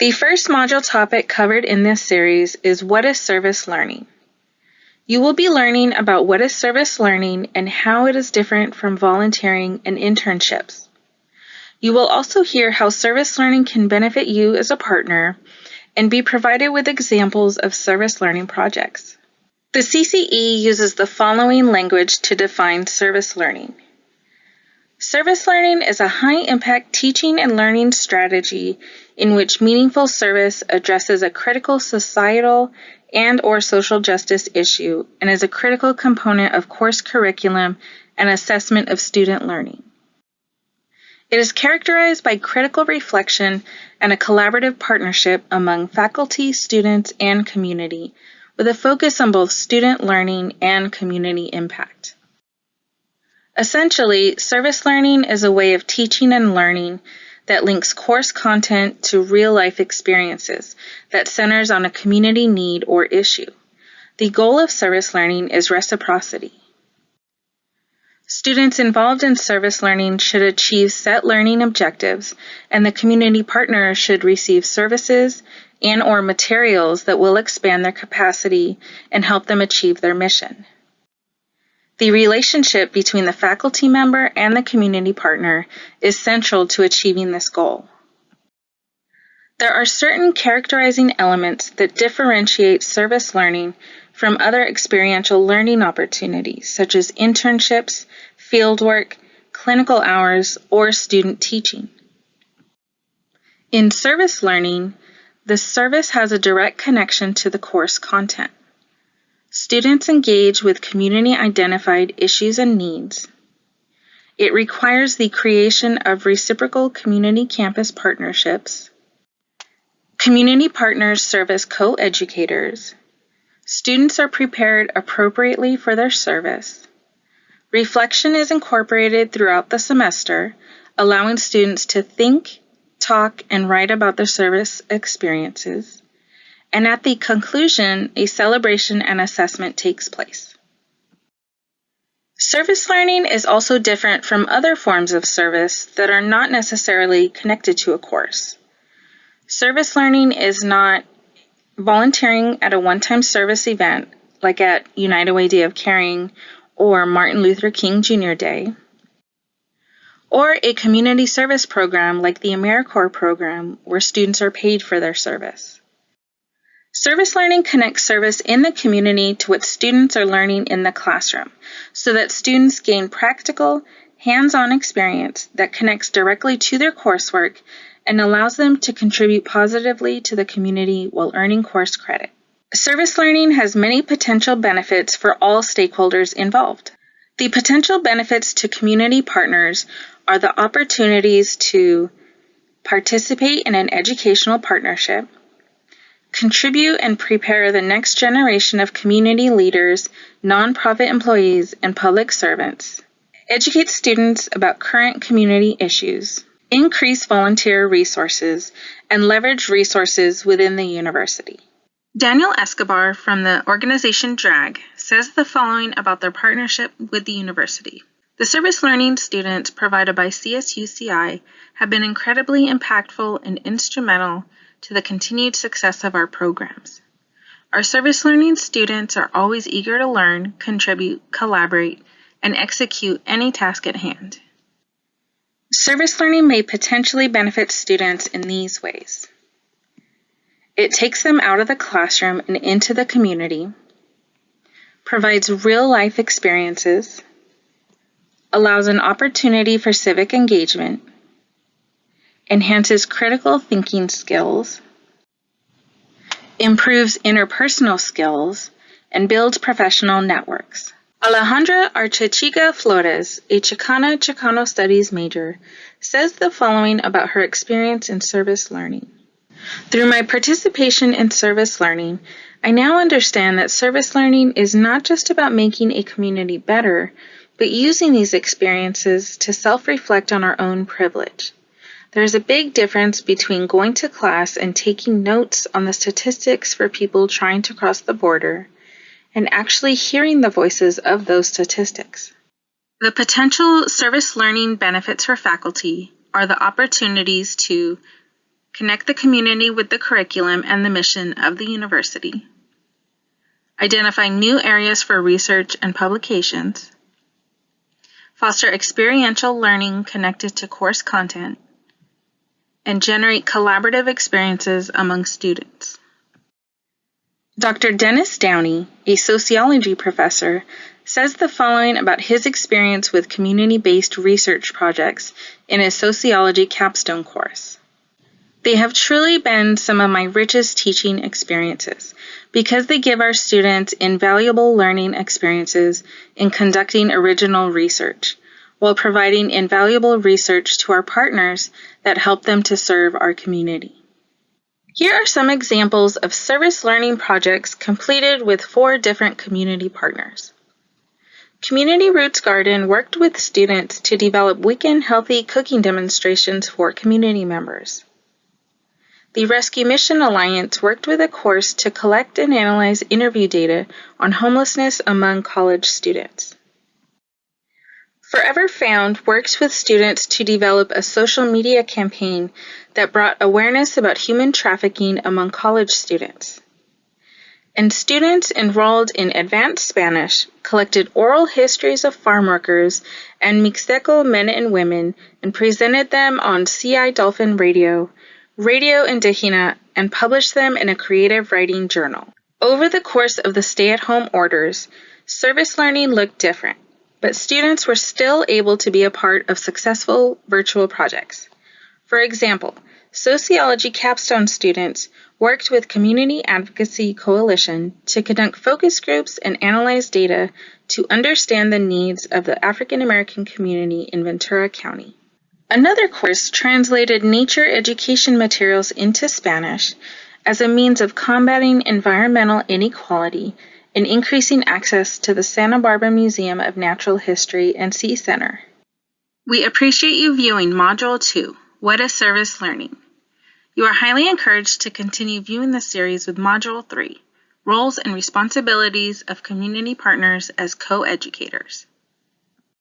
The first module topic covered in this series is what is service learning. You will be learning about what is service learning and how it is different from volunteering and internships. You will also hear how service learning can benefit you as a partner and be provided with examples of service learning projects. The CCE uses the following language to define service learning. Service learning is a high-impact teaching and learning strategy in which meaningful service addresses a critical societal and/or social justice issue and is a critical component of course curriculum and assessment of student learning. It is characterized by critical reflection and a collaborative partnership among faculty, students, and community, with a focus on both student learning and community impact. Essentially, service learning is a way of teaching and learning that links course content to real-life experiences that centers on a community need or issue. The goal of service learning is reciprocity. Students involved in service learning should achieve set learning objectives, and the community partner should receive services and/or materials that will expand their capacity and help them achieve their mission. The relationship between the faculty member and the community partner is central to achieving this goal. There are certain characterizing elements that differentiate service learning from other experiential learning opportunities, such as internships, fieldwork, clinical hours, or student teaching. In service learning, the service has a direct connection to the course content. Students engage with community-identified issues and needs. It requires the creation of reciprocal community campus partnerships. Community partners serve as co-educators. Students are prepared appropriately for their service. Reflection is incorporated throughout the semester, allowing students to think, talk, and write about their service experiences. And at the conclusion, a celebration and assessment takes place. Service learning is also different from other forms of service that are not necessarily connected to a course. Service learning is not volunteering at a one-time service event like at United Way Day of Caring or Martin Luther King Jr. Day, or a community service program like the AmeriCorps program where students are paid for their service. Service learning connects service in the community to what students are learning in the classroom, so that students gain practical, hands-on experience that connects directly to their coursework and allows them to contribute positively to the community while earning course credit. Service learning has many potential benefits for all stakeholders involved. The potential benefits to community partners are the opportunities to participate in an educational partnership, contribute and prepare the next generation of community leaders, nonprofit employees, and public servants, educate students about current community issues, increase volunteer resources, and leverage resources within the university. Daniel Escobar from the organization DRAG says the following about their partnership with the university. The service learning students provided by CSUCI have been incredibly impactful and instrumental to the continued success of our programs. Our service learning students are always eager to learn, contribute, collaborate, and execute any task at hand. Service learning may potentially benefit students in these ways. It takes them out of the classroom and into the community, provides real-life experiences, allows an opportunity for civic engagement, enhances critical thinking skills, improves interpersonal skills, and builds professional networks. Alejandra Archechiga Flores, a Chicano Studies major, says the following about her experience in service learning. Through my participation in service learning, I now understand that service learning is not just about making a community better, but using these experiences to self-reflect on our own privilege. There's a big difference between going to class and taking notes on the statistics for people trying to cross the border and actually hearing the voices of those statistics. The potential service learning benefits for faculty are the opportunities to connect the community with the curriculum and the mission of the university, identify new areas for research and publications, foster experiential learning connected to course content, and generate collaborative experiences among students. Dr. Dennis Downey, a sociology professor, says the following about his experience with community-based research projects in his sociology capstone course. They have truly been some of my richest teaching experiences because they give our students invaluable learning experiences in conducting original research, while providing invaluable research to our partners that help them to serve our community. Here are some examples of service learning projects completed with 4 different community partners. Community Roots Garden worked with students to develop weekend healthy cooking demonstrations for community members. The Rescue Mission Alliance worked with a course to collect and analyze interview data on homelessness among college students. Forever Found works with students to develop a social media campaign that brought awareness about human trafficking among college students. And students enrolled in Advanced Spanish collected oral histories of farm workers and Mixteco men and women and presented them on CI Dolphin Radio, Radio Indigena, and published them in a creative writing journal. Over the course of the stay-at-home orders, service learning looked different, but students were still able to be a part of successful virtual projects. For example, sociology capstone students worked with Community Advocacy Coalition to conduct focus groups and analyze data to understand the needs of the African American community in Ventura County. Another course translated nature education materials into Spanish as a means of combating environmental inequality and increasing access to the Santa Barbara Museum of Natural History and Sea Center. We appreciate you viewing Module 2, What is Service Learning? You are highly encouraged to continue viewing the series with Module 3, Roles and Responsibilities of Community Partners as Co-Educators.